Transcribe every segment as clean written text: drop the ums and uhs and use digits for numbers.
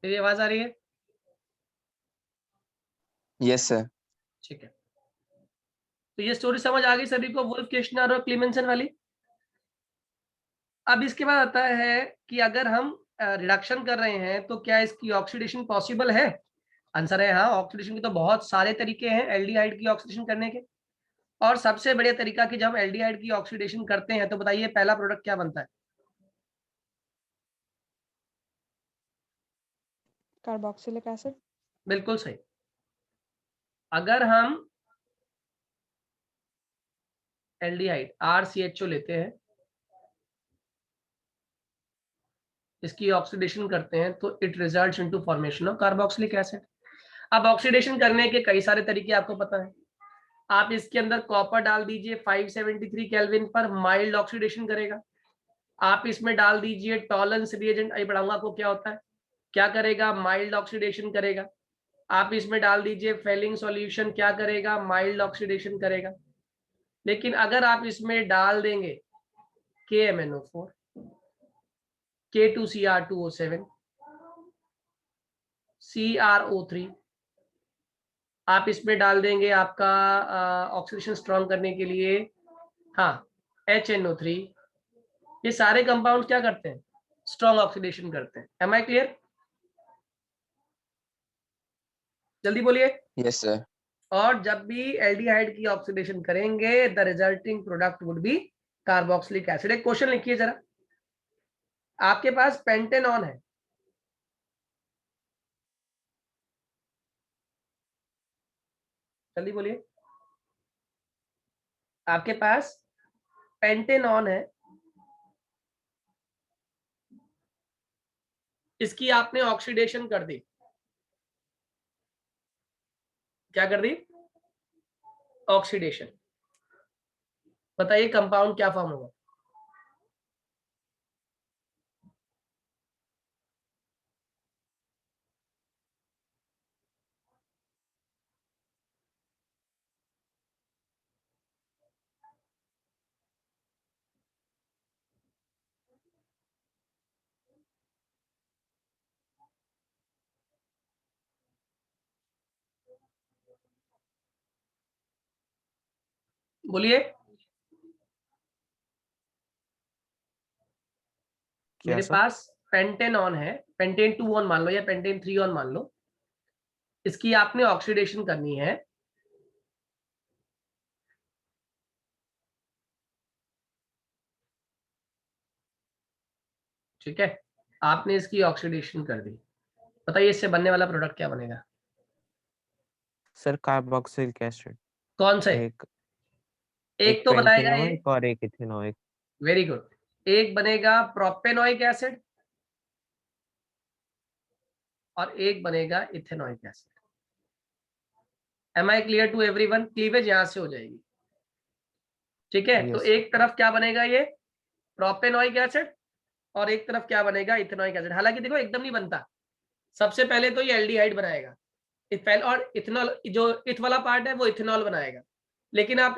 मेरी आवाज आ रही है? Yes sir. ठीक है, तो ये स्टोरी समझ आ गई सभी को, वुल्फ किर्चनर और क्लीमेंसन वाली। अब इसके बाद आता है कि अगर हम रिडक्शन कर रहे हैं तो क्या इसकी ऑक्सीडेशन पॉसिबल है? आंसर है हाँ, ऑक्सीडेशन के तो बहुत सारे तरीके हैं एल्डिहाइड की ऑक्सीडेशन करने के। और सबसे बढ़िया तरीका कि जब हम एल्डिहाइड की ऑक्सीडेशन करते हैं तो बताइए पहला प्रोडक्ट क्या बनता है? Carboxylic acid. बिल्कुल सही। अगर हम एल्डिहाइड RCHO लेते हैं, इसकी ऑक्सीडेशन करते हैं तो it results into formation of carboxylic acid. अब ऑक्सीडेशन करने के कई सारे तरीके आपको पता है। आप इसके अंदर कॉपर डाल दीजिए 573 केल्विन पर, माइल्ड ऑक्सीडेशन करेगा। आप इसमें डाल दीजिए टॉलरेंस रिएजेंट, अभी बढ़ाऊंगा आपको क्या होता है, क्या करेगा, माइल्ड ऑक्सीडेशन करेगा। आप इसमें डाल दीजिए फेलिंग सॉल्यूशन, क्या करेगा, माइल्ड ऑक्सीडेशन करेगा। लेकिन अगर आप इसमें डाल देंगे KMnO4, K2Cr2O7, CrO3, आप इसमें डाल देंगे आपका ऑक्सीडेशन स्ट्रॉन्ग करने के लिए हाँ HNO3, ये सारे कंपाउंड क्या करते हैं, स्ट्रॉन्ग ऑक्सीडेशन करते हैं। Am I clear? जल्दी बोलिए। Yes sir. और जब भी एल्डिहाइड की ऑक्सीडेशन करेंगे the resulting product would be carboxylic acid. एक क्वेश्चन लिखिए जरा, आपके पास पेंटेनॉन है, जल्दी बोलिए, आपके पास पेंटेनॉन है, इसकी आपने ऑक्सीडेशन कर दी, क्या कर दी, ऑक्सीडेशन। बताइए कंपाउंड क्या फॉर्म होगा? बोलिए। मेरे सर? पास पेंटेनॉन है, पेंटेन 2 ऑन मान लो या पेंटेन 3 ऑन मान लो, इसकी आपने ऑक्सीडेशन करनी है। ठीक है, आपने इसकी ऑक्सीडेशन कर दी, बताइए इससे बनने वाला प्रोडक्ट क्या बनेगा? Sir carboxylic acid. कौन से? एक एक एक तो बनाएगा ये, पेंटेनोइक और एक इथेनोइक। Very good. एक बनेगा प्रोपेनोइक एसिड और एक बनेगा ethanoic acid. Am I clear to everyone? Cleavage यहां से हो जाएगी। ठीक है, तो यस। एक तरफ क्या बनेगा ये, प्रोपेनोइक एसिड, और एक तरफ क्या बनेगा, इथेनोइक एसिड। हालांकि देखो एकदम नहीं बनता, सबसे पहले तो ये एल्डिहाइड बनाएगा, और इथेनॉल, जो इथ वाला पार्ट है वो इथेनॉल बनाएगा। लेकिन आप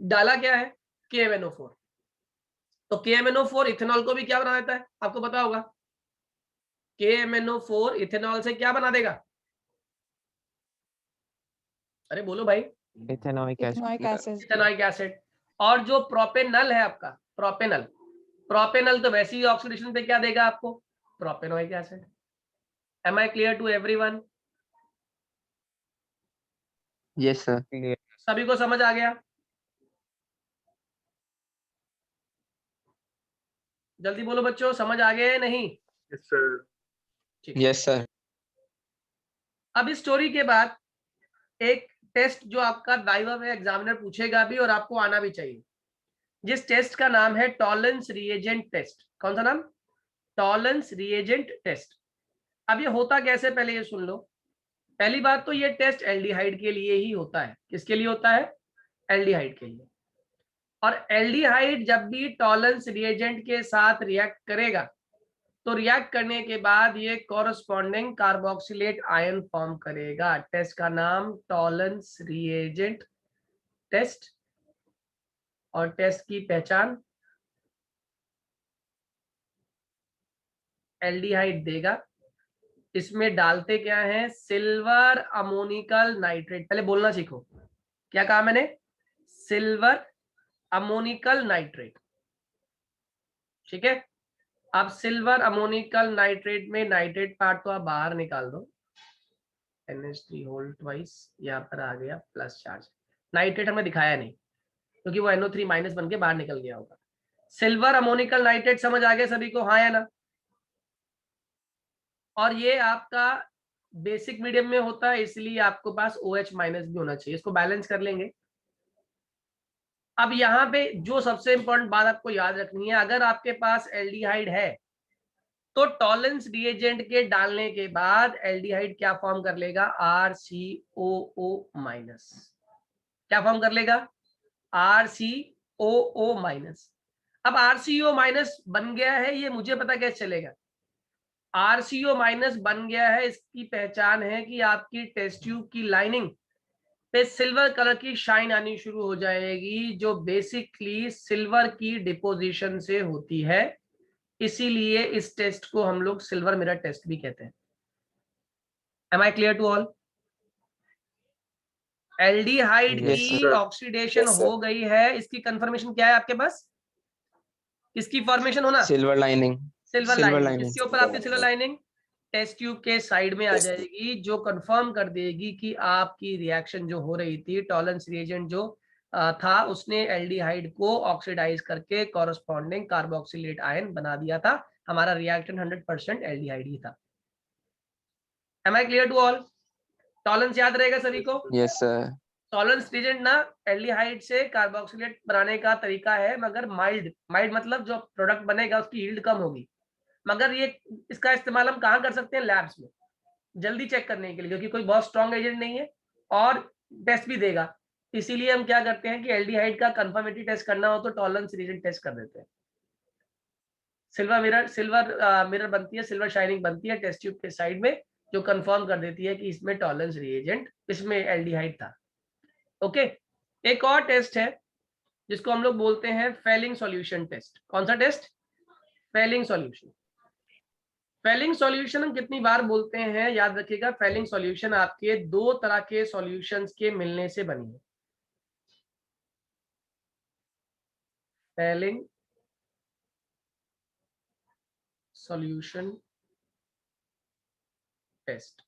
डाला क्या है, KMnO4, तो KMnO4 इथेनॉल को भी क्या बना देता है, आपको पता होगा। KMnO4 इथेनॉल से क्या बना देगा, अरे बोलो भाई, ethanoic ethanoic acid. Acid. Ethanoic acid. और जो प्रोपेनल है आपका, प्रोपेनल, प्रोपेनल तो वैसे ही ऑक्सीडेशन पे क्या देगा आपको, propanoic acid. Am I clear to everyone? Yes sir. Clear. सभी को समझ आ गया? जल्दी बोलो बच्चों, समझ आ गया है नहीं? Yes sir. ठीक। Yes sir. अब इस स्टोरी के बाद एक टेस्ट जो आपका वाइवा में एग्जामिनर पूछेगा भी और आपको आना भी चाहिए, जिस टेस्ट का नाम है टॉलरेंस रिएजेंट टेस्ट। कौन सा नाम? Tollens reagent test. अब ये होता कैसे, पहले ये सुन लो। पहली बात तो ये टेस्ट एल्डिहाइड के लिए ही होता है। किसके लिए होता है? एल्डिहाइड के लिए। और एल्डिहाइड जब भी टॉलरेंस रिएजेंट के साथ रिएक्ट करेगा तो रिएक्ट करने के बाद ये कॉरस्पॉन्डिंग कार्बोक्सिलेट आयन फॉर्म करेगा। टेस्ट का नाम टॉलरेंस रिएजेंट टेस्ट, और टेस्ट की पहचान, एल्डिहाइड देगा, इसमें डालते क्या है, सिल्वर अमोनिकल नाइट्रेट। पहले बोलना सीखो, क्या कहा मैंने, सिल्वर अमोनिकल नाइट्रेट, ठीक है। अब सिल्वर अमोनिकल नाइट्रेट में नाइट्रेट पार्ट तो आप बाहर निकाल दो, NH3 होल ट्वाइस, यहाँ पर आ गया प्लस चार्ज। नाइट्रेट हमें दिखाया नहीं क्योंकि वो NO3 माइनस बन के बाहर निकल गया होगा। सिल्वर अमोनिकल नाइट्रेट समझ आ गया सभी को, हाँ या ना। और ये आपका बेसिक मीडियम में होता है, इसलिए आपको पास OH माइनस भी होना चाहिए, इसको बैलेंस कर लेंगे। अब यहाँ पे जो सबसे इंपॉर्टेंट बात आपको याद रखनी है, अगर आपके पास एल्डिहाइड है तो टॉलेंस रिएजेंट के डालने के बाद एल्डिहाइड क्या फॉर्म कर लेगा, RCOO माइनस। क्या फॉर्म कर लेगा, RCOO माइनस। अब RCO माइनस बन गया है, ये मुझे पता कैसे चलेगा, RCO माइनस बन गया है, इसकी पहचान है कि आपकी टेस्ट ट्यूब की लाइनिंग पे सिल्वर कलर की शाइन आनी शुरू हो जाएगी, जो बेसिकली सिल्वर की डिपोजिशन से होती है। इसीलिए इस टेस्ट को हम लोग सिल्वर मिरर टेस्ट भी कहते हैं। Am I clear to all? Aldehyde Yes, की sir. Oxidation Yes, sir. हो गई है, इसकी कंफर्मेशन क्या है आपके पास, इसकी फॉर्मेशन होना, Silver lining. Silver Silver lining. lining. इसके ऊपर आपकी सिल्वर लाइनिंग टेस्ट ट्यूब के साइड में आ जाएगी, जो कंफर्म कर देगी कि आपकी रिएक्शन जो हो रही थी, टॉलेंस रिएजेंट जो था, उसने एल्डिहाइड को ऑक्सीडाइज करके कॉरस्पॉन्डिंग कार्बोक्सिलेट आयन बना दिया था। हमारा रिएक्शन 100% एल्डिहाइड ही था। Am I clear to all? Tollens याद रहेगा सभी को? Yes, sir. टॉलेंस रिएजेंट ना एल्डिहाइड से कार्बोक्सिलेट बनाने का तरीका है, मगर माइल्ड, माइल्ड मतलब जो प्रोडक्ट बनेगा उसकी यील्ड कम होगी। मगर ये इसका इस्तेमाल हम कहाँ कर सकते हैं, लैब्स में, जल्दी चेक करने के लिए, क्योंकि कोई बहुत स्ट्रॉन्ग एजेंट नहीं है और टेस्ट भी देगा। इसीलिए हम क्या करते हैं कि एल्डिहाइड का कंफर्मेटरी टेस्ट करना हो तो टॉलरेंस रिएजेंट टेस्ट कर देते हैं। सिल्वर मिरर बनती है, सिल्वर शाइनिंग बनती है टेस्ट ट्यूब के साइड में, जो कंफर्म कर देती है कि इसमें टॉलरेंस रिएजेंट, इसमें एल्डिहाइड था। ओके, एक और टेस्ट है जिसको हम लोग बोलते हैं फेलिंग सॉल्यूशन टेस्ट। कौन सा test, Fehling solution. Fehling solution हम कितनी बार बोलते हैं, याद रखिएगा, फेलिंग सॉल्यूशन आपके दो तरह के सॉल्यूशंस के मिलने से बनी है। फेलिंग सॉल्यूशन टेस्ट,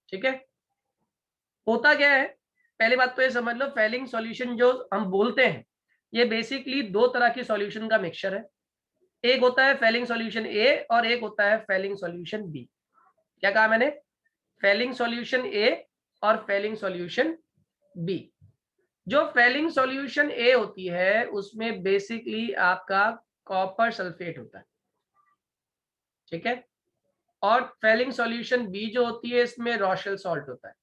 ठीक है। होता क्या है, पहली बात तो ये समझ लो, फेलिंग सॉल्यूशन जो हम बोलते हैं, ये बेसिकली दो तरह की सॉल्यूशन का मिक्सचर है। एक होता है फेलिंग सॉल्यूशन ए और एक होता है फेलिंग सॉल्यूशन बी। क्या कहा मैंने, फेलिंग सॉल्यूशन ए और फेलिंग सॉल्यूशन बी। जो फेलिंग सॉल्यूशन ए होती है उसमें बेसिकली आपका कॉपर सल्फेट होता है, ठीक है। और फेलिंग सॉल्यूशन बी जो होती है, इसमें रॉशल सॉल्ट होता है।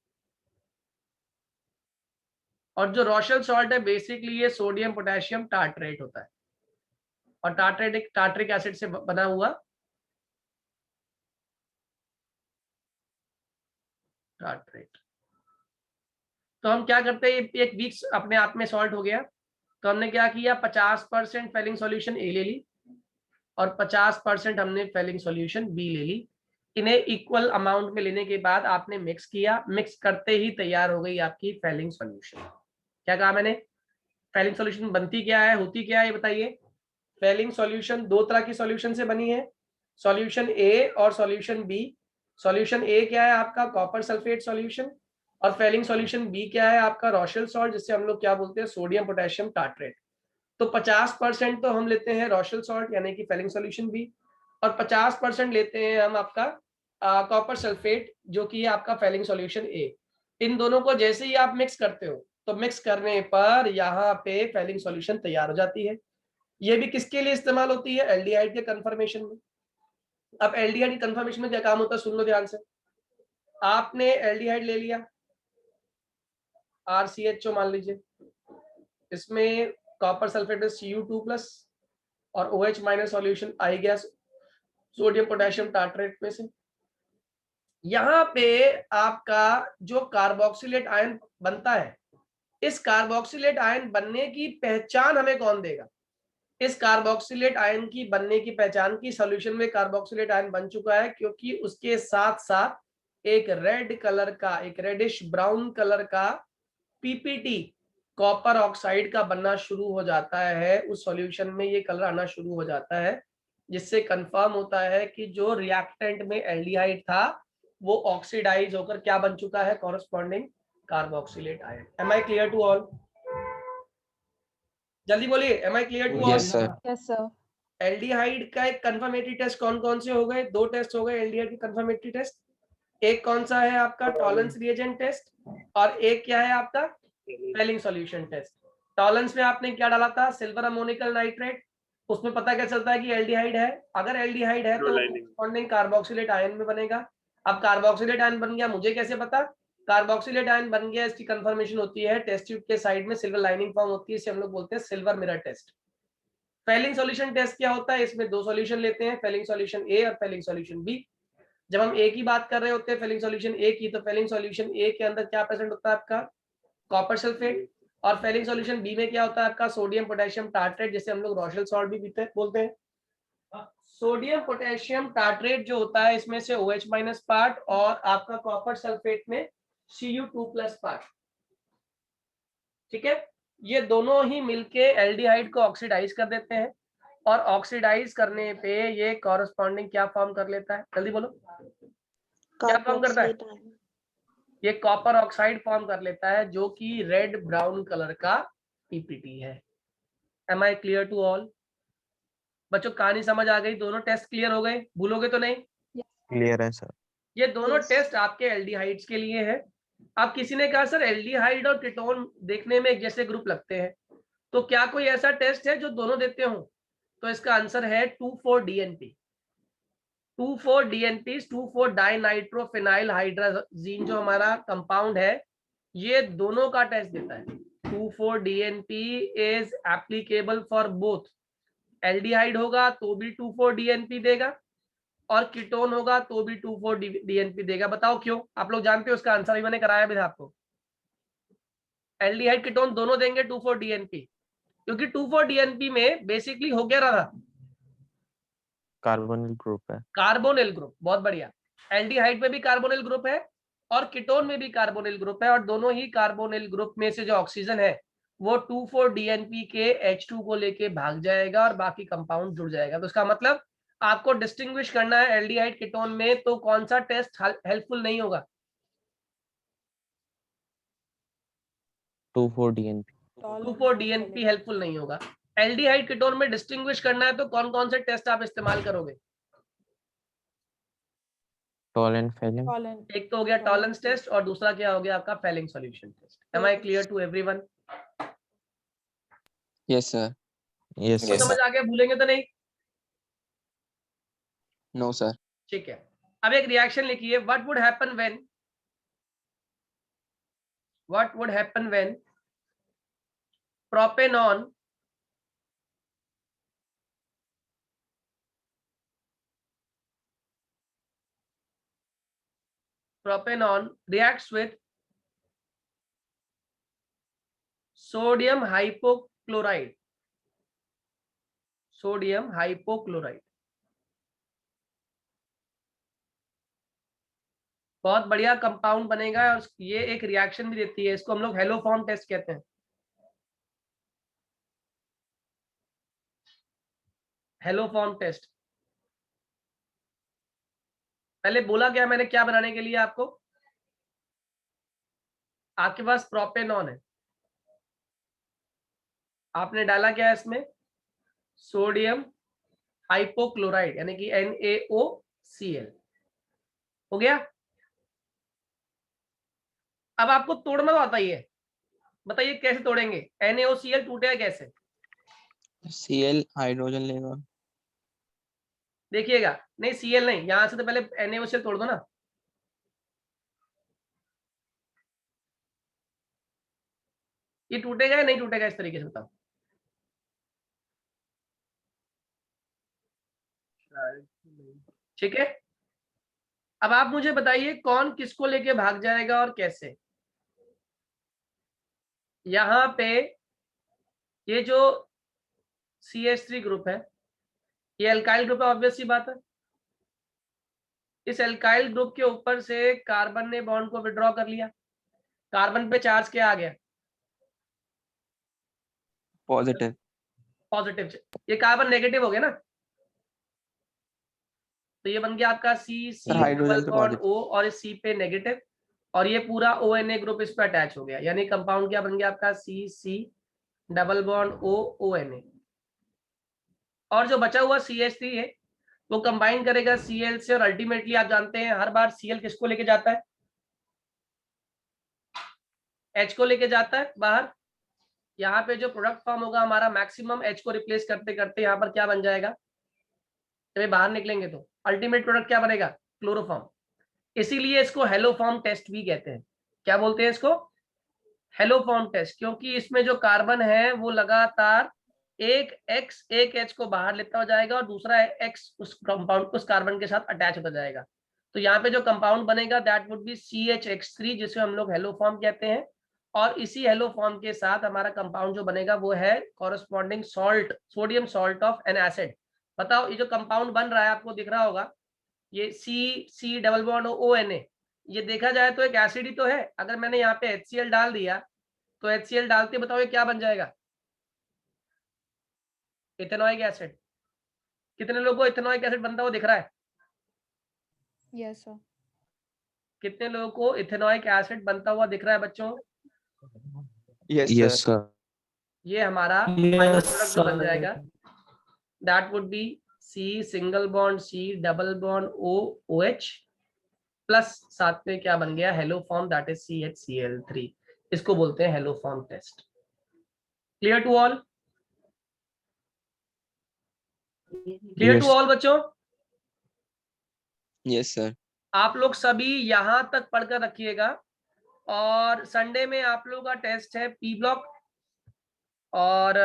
और जो रॉशल सॉल्ट है बेसिकली ये सोडियम पोटेशियम टार्ट्रेट होता है, और टार्ट्रेट एक टार्ट्रिक एसिड से बना हुआ टार्ट्रेट। तो हम क्या करते हैं, एक वीक अपने आप में सॉल्ट हो गया, तो हमने क्या किया, 50% फेलिंग सॉल्यूशन ए ले ली और 50% हमने फेलिंग सॉल्यूशन बी ले ली। इन्हें इक्वल अमाउंट में लेने के बाद आपने मिक्स किया, मिक्स करते ही तैयार हो गई आपकी फेलिंग सॉल्यूशन। क्या कहा मैंने, फेलिंग सॉल्यूशन बनती क्या है, होती क्या है, ये बताइए। फेलिंग सॉल्यूशन दो तरह की सॉल्यूशन से बनी है, सॉल्यूशन ए और सॉल्यूशन बी। सॉल्यूशन ए क्या है आपका, कॉपर सल्फेट सॉल्यूशन, और फेलिंग सॉल्यूशन बी क्या है आपका, रॉशल सॉल्ट, जिससे हम लोग क्या बोलते हैं, सोडियम पोटेशियम टार्ट्रेट। तो 50% तो हम लेते हैं रॉशल सॉल्ट यानी कि फेलिंग सॉल्यूशन बी, और 50% लेते हैं हम आपका कॉपर सल्फेट जो कि आपका फेलिंग सॉल्यूशन ए। इन दोनों को जैसे ही आप मिक्स करते हो तो मिक्स करने पर यहाँ पे फेलिंग सॉल्यूशन तैयार हो जाती है। ये भी किसके लिए इस्तेमाल होती है, एल्डिहाइड के कंफर्मेशन में। अब एल्डिहाइड की कंफर्मेशन में क्या काम होता है, सुन लो ध्यान से। आपने एल्डिहाइड ले लिया, RCHO मान लीजिए, इसमें कॉपर सल्फेट Cu2+ और OH माइनस सॉल्यूशन आई गैस सोडियम पोटेशियम टार्ट्रेट में से। यहाँ पे आपका जो कार्बोक्सिलेट आयन बनता है, इस कार्बोक्सिलेट आयन बनने की पहचान हमें कौन देगा, इस कार्बोक्सिलेट आयन की बनने की पहचान की। सॉल्यूशन में कार्बोक्सिलेट आयन बन चुका है क्योंकि उसके साथ साथ एक रेड कलर का, एक रेडिश ब्राउन कलर का पीपीटी कॉपर ऑक्साइड का बनना शुरू हो जाता है। उस सॉल्यूशन में ये कलर आना शुरू हो जाता है, जिससे कंफर्म होता है कि जो रिएक्टेंट में एल्डिहाइड था वो ऑक्सीडाइज होकर क्या बन चुका है, corresponding carboxylate ion. Am I clear to all? जल्दी बोलिए, am I clear to all? Yes, sir. Yes, sir. Aldehyde का एक कंफर्मेटरी टेस्ट कौन कौन से हो गए? 2 टेस्ट हो गए एल्डिहाइड के कंफर्मेटरी टेस्ट। एक कौन सा है आपका? टॉलरेंस रिएजेंट टेस्ट, और एक क्या है आपका? Fehling solution test. टॉलरेंस में आपने क्या डाला था? Silver ammoniacal nitrate. उसमें पता क्या चलता है कि एल्डिहाइड है। अगर एल्डिहाइड है तो कॉरेस्पॉन्डिंग कार्बोक्सिलेट आयन में बनेगा। अब कार्बोक्सिलेट आयन बन गया, मुझे कैसे पता? कार्बोक्सिलेट आयन बन गया, इसकी कंफर्मेशन होती है टेस्ट ट्यूब के साइड में सिल्वर लाइनिंग फॉर्म होती है, इसे हम लोग बोलते हैं silver mirror test. Fehling solution test क्या होता है? इसमें 2 सॉल्यूशन लेते हैं, फेलिंग सॉल्यूशन ए और फेलिंग सॉल्यूशन बी। जब हम ए की बात कर रहे होते हैं, फेलिंग सॉल्यूशन ए की, तो फेलिंग सॉल्यूशन ए के अंदर क्या प्रेजेंट होता है आपका? Copper sulphate. और फेलिंग सॉल्यूशन बी में क्या होता है आपका? सोडियम पोटेशियम टार्ट्रेट, जिसे हम लोग रोशेल सॉल्ट भी बोलते हैं। सोडियम पोटेशियम टार्ट्रेट जो होता है, इसमें से OH- पार्ट और आपका कॉपर सल्फेट में Cu2+ पार्ट। ठीक है, ये दोनों ही मिलके एल्डिहाइड को ऑक्सीडाइज कर देते हैं, और ऑक्सीडाइज करने पे ये कॉरेस्पॉन्डिंग क्या फॉर्म कर लेता है? जल्दी बोलो, क्या फॉर्म करता है? ये कॉपर ऑक्साइड फॉर्म कर लेता है, जो कि रेड ब्राउन कलर का पीपीटी है। Am I clear to all? बच्चों कहानी समझ आ गई? दोनों टेस्ट क्लियर हो गए? भूलोगे तो नहीं? क्लियर है सर। ये दोनों Yes. टेस्ट आपके एल्डिहाइड्स के लिए है। अब किसी ने कहा सर एल्डिहाइड और कीटोन देखने में एक जैसे ग्रुप लगते हैं, तो क्या कोई ऐसा टेस्ट है जो दोनों देते हो? तो इसका आंसर है 2,4-DNP। 2,4-DNP 2,4-डाइनाइट्रोफिनाइल हाइड्राजीन जो हमारा कंपाउंड है, ये दोनों का टेस्ट देता है। 2,4-DNP is applicable for both. Aldehyde होगा तो भी 2,4-DNP देगा, और कीटोन होगा तो भी 2,4-DNP देगा। बताओ क्यों? आप लोग जानते हो इसका आंसर, भी मैंने कराया भी था आपको। एल्डिहाइड कीटोन दोनों देंगे 2,4-DNP, क्योंकि 2,4-DNP में बेसिकली हो क्या रहा? कार्बोनिल ग्रुप है। Carbonyl group. बहुत बढ़िया। एल्डिहाइड में भी कार्बोनिल ग्रुप है और कीटोन में भी कार्बोनिल ग्रुप है, और दोनों ही कार्बोनिल ग्रुप में से जो ऑक्सीजन है वो 2,4-DNP के H2 को लेके भाग जाएगा और बाकी कंपाउंड जुड़ जाएगा। तो इसका मतलब आपको डिस्टिंग्विश करना है एल्डिहाइड कीटोन में, तो कौन सा टेस्ट हेल्पफुल नहीं होगा? 2,4-DNP। 2,4-DNP हेल्पफुल नहीं होगा। एल्डिहाइड कीटोन में डिस्टिंग्विश करना है तो कौन कौन से टेस्ट आप इस्तेमाल करोगे? Tollens Fehling. एक तो हो गया टॉलरेंस टेस्ट, और दूसरा क्या हो गया आपका? Fehling solution test. Am I clear to everyone? Yes, sir. Yes Yes, समझ sir. आ गया? भूलेंगे तो नहीं? No, sir. ठीक है, अब एक रिएक्शन लिखिए। What would happen when propanone reacts with sodium hypochlorite? बहुत बढ़िया कंपाउंड बनेगा, और ये एक रिएक्शन भी देती है। इसको हम लोग हेलोफॉर्म टेस्ट कहते हैं। Haloform test. पहले बोला क्या मैंने, क्या बनाने के लिए आपको? आपके पास प्रोपेनॉन है, आपने डाला क्या इसमें? सोडियम हाइपोक्लोराइड, यानी कि NaOCl। हो गया। अब आपको तोड़ना तो आता ही है, बताइए कैसे तोड़ेंगे? NaOCl टूटेगा कैसे? Cl हाइड्रोजन लेगा। देखिएगा, नहीं Cl नहीं, यहां से तो पहले NaOCl तोड़ दो ना। ये टूटेगा या नहीं टूटेगा इस तरीके से? बताओ। ठीक है, अब आप मुझे बताइए कौन किसको लेके भाग जाएगा और कैसे? यहाँ पे ये जो CH3 ग्रुप है, ये एल्काइल ग्रुप है, ऑब्वियस सी बात है। इस एल्काइल ग्रुप के ऊपर से कार्बन ने बॉन्ड को विड्रॉ कर लिया, कार्बन पे चार्ज क्या आ गया? पॉजिटिव। पॉजिटिव। ये कार्बन नेगेटिव हो गया ना, तो ये बन गया आपका C C हाइड्रोजन पे बॉन्ड positive। O और इस C पे नेगेटिव, और ये पूरा ONA ग्रुप इस पे अटैच हो गया, यानी कंपाउंड क्या बन गया आपका C C double bond O ONA। और जो बचा हुआ CH3 है वो कंबाइन करेगा Cl से, और अल्टीमेटली आप जानते हैं हर बार Cl किसको लेके जाता है? H को लेके जाता है बाहर। यहाँ पे जो प्रोडक्ट फॉर्म होगा हमारा मैक्सिमम H को रिप्लेस करते करते यहाँ पर क्या बन जाएगा? जब बाहर निकलेंगे तो अल्टीमेट प्रोडक्ट क्या बनेगा? क्लोरोफॉर्म। इसीलिए इसको हेलोफॉर्म टेस्ट भी कहते हैं। क्या बोलते हैं इसको? हेलोफॉर्म टेस्ट, क्योंकि इसमें जो कार्बन है वो लगातार एक X एक H को बाहर लेता हो जाएगा और दूसरा X उस कंपाउंड उस कार्बन के साथ अटैच होता जाएगा। तो यहाँ पे जो कंपाउंड बनेगा दैट वुड बी CHX3, जिसे हम लोग हेलोफॉर्म कहते हैं। और इसी हेलोफॉर्म के साथ हमारा कंपाउंड जो बनेगा वो है corresponding salt, sodium salt of N acid. बताओ ये जो कंपाउंड बन रहा है आपको दिख रहा होगा, ये C डबल बॉन्ड ONA, ये देखा जाए तो एक एसिड ही तो है। अगर मैंने यहाँ पे HCl डाल दिया तो HCl डालते बताओ ये क्या बन जाएगा? Ethanoic acid. कितने लोगों को इथेनॉइक एसिड बनता हुआ दिख रहा है? Yes, sir. कितने लोगों को इथेनॉइक एसिड बनता हुआ दिख रहा है बच्चों? Yes, sir. ये हमारा फाइनल प्रोडक्ट जो बन जाएगा that would be C single bond C double bond O OH plus साथ में क्या बन गया? Haloform, that is CHCl3। इसको बोलते हैं haloform test. Clear to all? Clear to Yes. All बच्चों? Yes sir. आप लोग सभी यहां तक पढ़कर रखिएगा, और संडे में आप लोगों का टेस्ट है P ब्लॉक, और